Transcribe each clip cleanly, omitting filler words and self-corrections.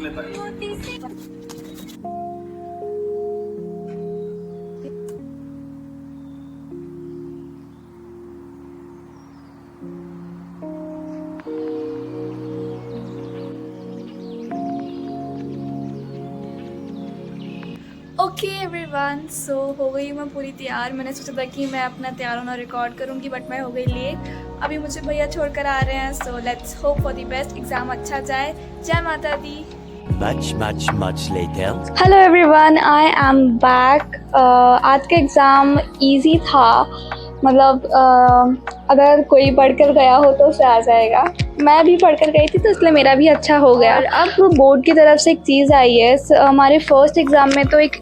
लेता है। Okay everyone, सो हो गई मैं पूरी तैयार। मैंने सोचा था कि मैं अपना तैयार होना रिकॉर्ड करूँगी, बट मैं हो गई लेट। अभी मुझे भैया छोड़कर आ रहे हैं, so let's hope for the best, exam अच्छा जाए। जय माता दी। Much later. Hello everyone, I am back. आज का एग्ज़ाम इजी था, मतलब अगर कोई पढ़कर गया हो तो उसे आ जाएगा। मैं भी पढ़कर गई थी तो इसलिए मेरा भी अच्छा हो गया। और अब बोर्ड की तरफ से एक चीज़ आई है। हमारे फर्स्ट एग्ज़ाम में तो एक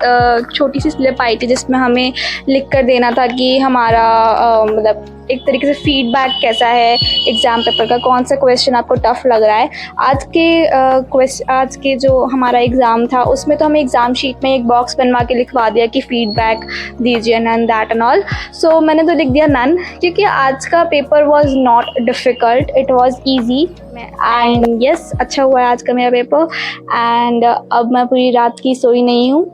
छोटी सी स्लिप आई थी जिसमें हमें लिख कर देना था कि हमारा मतलब एक तरीके से फीडबैक कैसा है एग्ज़ाम पेपर का, कौन सा क्वेश्चन आपको टफ़ लग रहा है। आज के जो हमारा एग्ज़ाम था उसमें तो हमें एग्ज़ाम शीट में एक बॉक्स बनवा के लिखवा दिया कि फीडबैक दीजिए, नन दैट एंड ऑल। सो मैंने तो लिख दिया नन, क्योंकि आज का paper was not difficult, it was easy. And yes, अच्छा हुआ है आज का मेरा पेपर। एंड अब मैं पूरी रात की सोई नहीं हूँ।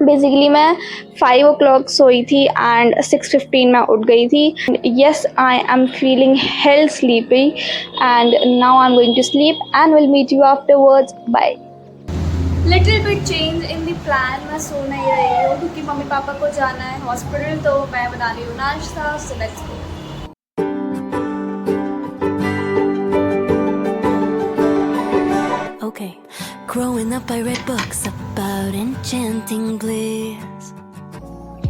बेसिकली मैं 5 o'clock सोई थी एंड 6:15 मैं उठ गई थी। Yes, I am feeling hell sleepy and now I am going to sleep and will meet you afterwards. Bye. Little bit change in the plan. मैं सो नहीं रही हूँ क्योंकि मम्मी पापा को जाना है हॉस्पिटल, तो मैं बना रही हूँ नाश्ता। So let's go. Okay, growing up I read books about enchanting bliss.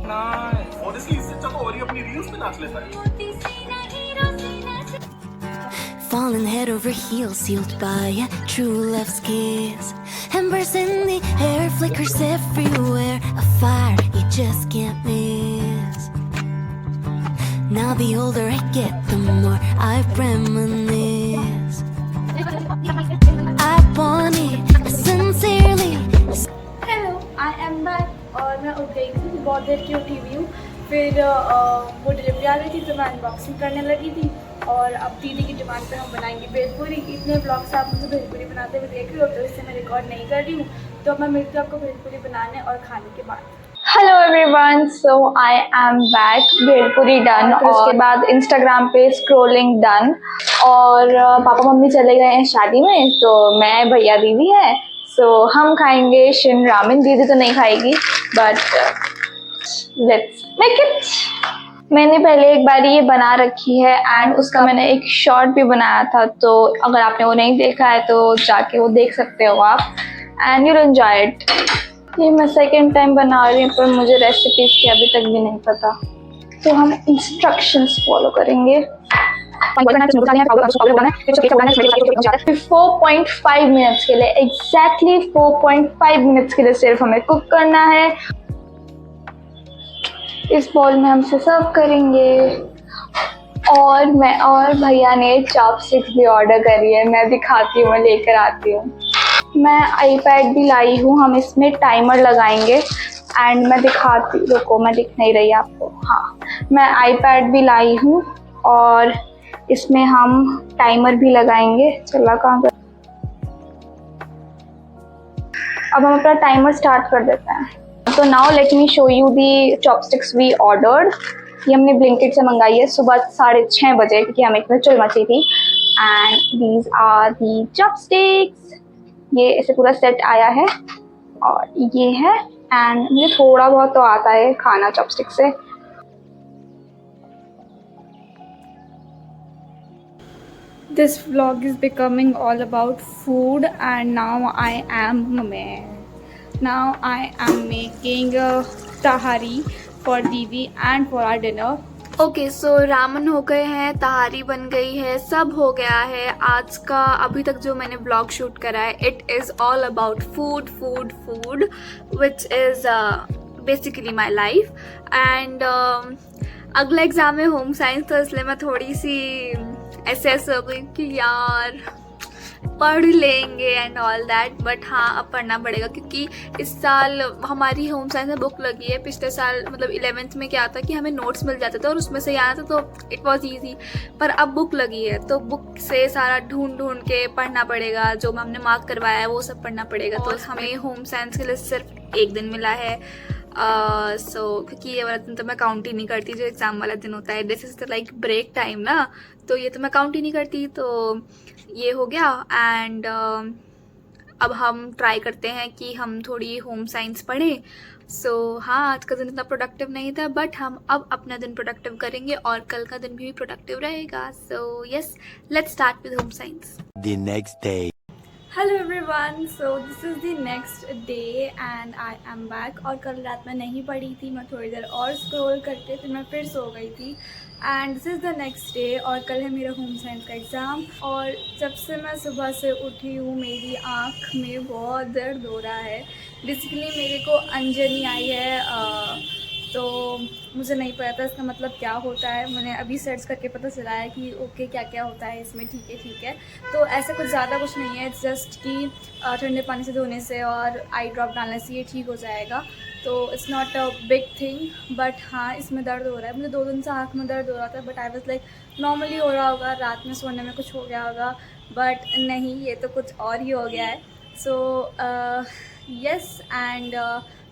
Honestly, इससे अच्छा तो और ही अपनी रील्स पे नाच लेता है। Falling head over heels, sealed by a true love's kiss. Embers in the air, flickers everywhere, a fire you just can't miss. Now the older I get, the more I reminisce. I want it sincerely. Hello, I am back. और मैं उठ गई थी, बहुत देर की उठी हुई हूँ। फिर वो डिलीवरी आ गई थी तो मैं अनबॉक्सिंग करने लगी थी। और अब दीदी की डिमांड पे हम बनाएंगे भेलपूरी। इतने ब्लॉग्स आप मुझे भेलपूरी बनाते हुए देख रहे हो तो इससे मैं रिकॉर्ड नहीं कर रही हूँ। तो अब मैं मिलती हूँ आपको भेलपूरी बनाने और खाने के बाद। Hello everyone, so I am back. Bhelpuri done और उसके बाद इंस्टाग्राम पे स्क्रॉलिंग डन। और पापा मम्मी चले गए हैं शादी में, तो मैं भैया दीदी है। सो हम खाएंगे शिन रामेन। दीदी तो नहीं खाएगी, बट लेट्स मेक इट। मैंने पहले एक बार ये बना रखी है एंड उसका मैंने एक शॉर्ट भी बनाया था, तो अगर आपने वो नहीं देखा है तो जाके वो देख सकते हो आप, एंड यूल एंजॉय इट। ये मैं सेकेंड टाइम बना रही हूँ पर मुझे रेसिपीज की अभी तक भी नहीं पता, तो हम इंस्ट्रक्शंस फॉलो करेंगे। 4.5 मिनट्स के लिए, एग्जैक्टली 4.5 मिनट्स के लिए सिर्फ हमें कुक करना है। इस बॉल में हम से सर्व करेंगे। और मैं और भैया ने चॉपस्टिक्स भी ऑर्डर करी है, मैं दिखाती हूँ, मैं लेकर आती हूँ। मैं आईपैड भी लाई हूँ, हम इसमें टाइमर लगाएंगे एंड मैं दिखाती, रुको मैं दिख नहीं रही आपको। हाँ, मैं आईपैड भी लाई हूँ और इसमें हम टाइमर भी लगाएंगे। चला कहाँ गया? अब हम अपना टाइमर स्टार्ट कर देते हैं। तो now let me show you the chopsticks we ordered. ये हमने ब्लिंकिट से मंगाई है सुबह 6:30 बजे, क्योंकि हमें इतने चुल मची थी। And these are the chopsticks. ये इसे पूरा सेट आया है और ये है। एंड मुझे थोड़ा बहुत तो आता है खाना चॉपस्टिक से। This vlog is becoming all about food and now I am making tahari for Didi and for our dinner. Okay, so ramen हो गए हैं, तहारी बन गई है, सब हो गया है। आज का अभी तक जो मैंने ब्लॉग शूट करा है, it is all about food food food, which is basically my life. And अगला एग्ज़ाम है होम साइंस, तो इसलिए मैं थोड़ी सी ऐसे हो गई कि यार पढ़ लेंगे एंड ऑल दैट, बट हाँ अब पढ़ना पड़ेगा क्योंकि इस साल हमारी होम साइंस में बुक लगी है। पिछले साल मतलब 11th में क्या था कि हमें नोट्स मिल जाते थे और उसमें से आना था तो इट वाज इजी, पर अब बुक लगी है तो बुक से सारा ढूंढ ढूंढ के पढ़ना पड़ेगा, जो हमने मार्क करवाया है वो सब पढ़ना पड़ेगा। तो हमें होम साइंस के लिए सिर्फ एक दिन मिला है। क्योंकि ये वाला दिन तो मैं काउंट ही नहीं करती, जो एग्ज़ाम वाला दिन होता है, this is the like break time ना, तो ये तो मैं काउंट ही नहीं करती। तो ये हो गया एंड अब हम ट्राई करते हैं कि हम थोड़ी होम साइंस पढ़ें। हाँ आज का दिन इतना प्रोडक्टिव नहीं था, बट हम अब अपना दिन प्रोडक्टिव करेंगे और कल का दिन भी प्रोडक्टिव रहेगा। Yes, let's start with home science. The next day. Hello everyone, so this is the next day and I am back. और कल रात में नहीं पढ़ी थी, मैं थोड़ी देर और स्क्रॉल करके फिर मैं फिर सो गई थी and this is the next day और कल है मेरा होम साइंस का एग्ज़ाम। और जब से मैं सुबह से उठी हूँ मेरी आँख में बहुत दर्द हो रहा है। बेसिकली मेरे को अंजनी आई है, तो मुझे नहीं पता था इसका मतलब क्या होता है। मैंने अभी सर्च करके पता चला है कि ओके क्या क्या होता है इसमें। ठीक है। तो ऐसा कुछ ज़्यादा कुछ नहीं है, इट्स जस्ट कि ठंडे पानी से धोने से और आई ड्रॉप डालने से ये ठीक हो जाएगा। तो it's not a big thing, but हाँ इसमें दर्द हो रहा है। मुझे 2 दिन से आँख में दर्द हो रहा था, but I was like normally हो रहा होगा, रात में सोने में कुछ हो गया होगा, बट नहीं, ये तो कुछ और ही हो गया है। Yes and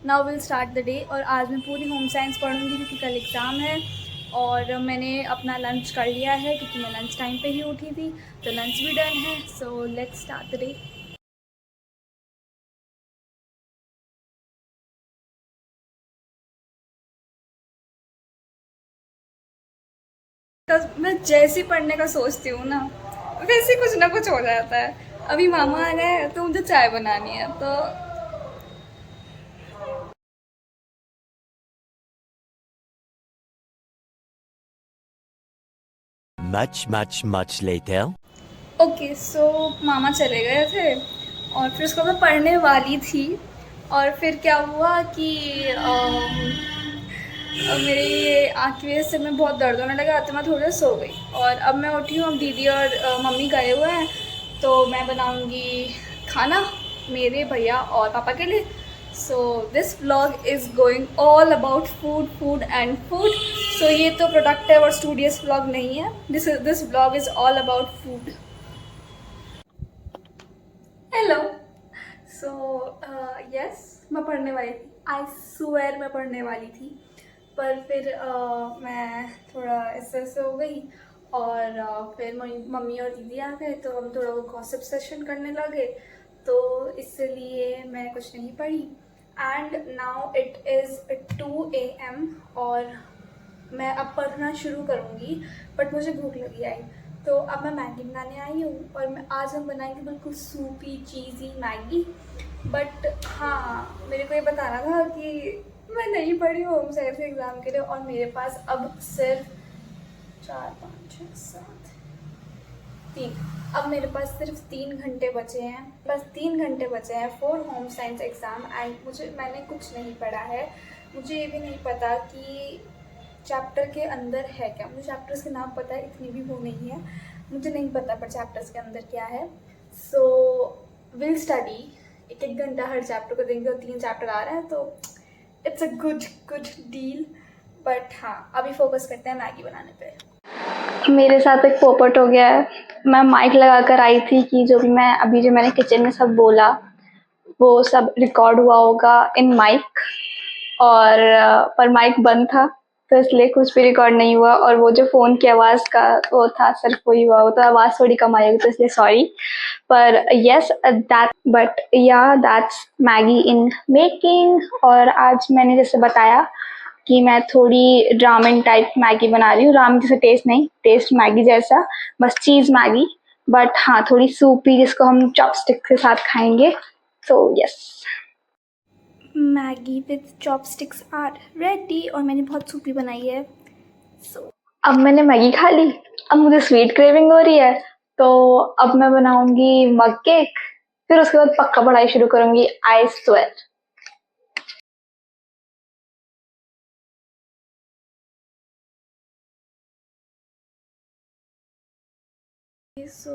now will start the day. और आज मैं पूरी होम साइंस पढ़ूंगी क्योंकि कल एग्ज़ाम है। और मैंने अपना लंच कर लिया है क्योंकि मैं लंच टाइम पे ही उठी थी, तो लंच भी डन है। So let's start the day. मैं जैसे ही पढ़ने का सोचती हूँ ना, वैसे कुछ ना कुछ हो जाता है। अभी मामा आ गए हैं तो मुझे चाय बनानी है, तो Much later. ओके। सो मामा चले गए थे और फिर उसके बाद मैं पढ़ने वाली थी और फिर क्या हुआ कि मेरे ये आँख की वजह से मैं बहुत दर्द होने लगा, तो मैं थोड़ी देर सो गई। और अब मैं उठी हूँ, अब दीदी और मम्मी गए हुए हैं, तो मैं बनाऊँगी खाना मेरे भैया और पापा के लिए। So this vlog is going all about food and food. So ये तो प्रोडक्टिव और स्टूडियस व्लॉग नहीं है, this vlog is all about food. Hello. Yes, मैं पढ़ने वाली थी, आई स्वेयर मैं पढ़ने वाली थी, पर फिर मैं थोड़ा ऐसे हो गई और फिर मम्मी और दीदी आ गए, तो हम थोड़ा वो गॉसिप सेशन करने लगे, तो इसलिए मैं कुछ नहीं पढ़ी। And now it is 2 AM और मैं अब पढ़ना शुरू करूँगी, बट मुझे भूख लगी आई, तो अब मैं मैगी बनाने आई हूँ। और मैं आज हम बनाएंगे बिल्कुल सूपी चीज़ी मैगी। बट हाँ, मेरे को ये बताना था कि मैं नहीं पढ़ी होम साइंस एग्ज़ाम के लिए और मेरे पास अब सिर्फ 4 5 6 7 3 अब मेरे पास सिर्फ 3 घंटे बचे हैं, बस 3 घंटे बचे हैं for home science exam. And मैंने कुछ नहीं पढ़ा है, मुझे ये भी नहीं पता कि चैप्टर के अंदर है क्या। मुझे चैप्टर्स के नाम पता है, इतनी भी वो नहीं है, मुझे नहीं पता पर चैप्टर्स के अंदर क्या है। सो विल स्टडी, 1 घंटा हर चैप्टर को देंगे और 3 चैप्टर आ रहा है, तो it's a good deal. But हाँ अभी फोकस करते हैं मैगी बनाने पे। मेरे साथ एक पोपट हो गया है। मैं माइक लगा कर आई थी कि जो मैंने किचन में सब बोला वो सब रिकॉर्ड हुआ होगा इन माइक, और पर माइक बंद था, तो इसलिए कुछ भी रिकॉर्ड नहीं हुआ। और वो जो फ़ोन की आवाज़ का वो था सिर्फ वही हुआ, वो तो आवाज़ थोड़ी कम आई होगी, तो इसलिए सॉरी। पर yes that's Maggi in making. और आज मैंने जैसे बताया कि मैं थोड़ी रामेन टाइप मैगी बना रही हूँ, रामेन जैसा टेस्ट नहीं, टेस्ट मैगी जैसा, बस चीज़ मैगी, बट हाँ थोड़ी सूपी, जिसको हम चॉपस्टिक के साथ खाएंगे। So yes, Maggi with chopsticks are ready और मैंने बहुत सूपी बनाई है। अब मैंने मैगी खा ली, अब मुझे स्वीट क्रेविंग हो रही है, तो अब मैं बनाऊंगी मग केक, फिर उसके बाद पक्का पढ़ाई शुरू करूंगी, आई स्वेयर। सो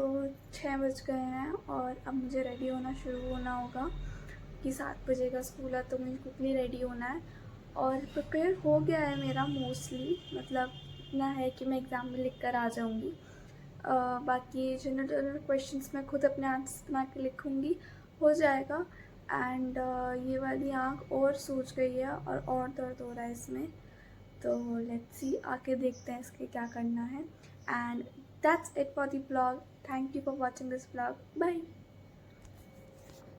6 बज गए हैं और अब मुझे रेडी होना शुरू होना होगा कि 7 बजे का स्कूल है, तो मुझे क्विकली रेडी होना है। और प्रिपेयर हो गया है मेरा मोस्टली, मतलब इतना है कि मैं एग्ज़ाम में लिख कर आ जाऊँगी। बाकी जनरल क्वेश्चंस मैं खुद अपने आंसर बना के लिखूँगी, हो जाएगा। एंड ये वाली आँख और सूज गई है और दर्द हो रहा है इसमें, तो लेट्स सी, आके देखते हैं इसके क्या करना है। And that's it for the blog. Thank you for watching this blog. Bye.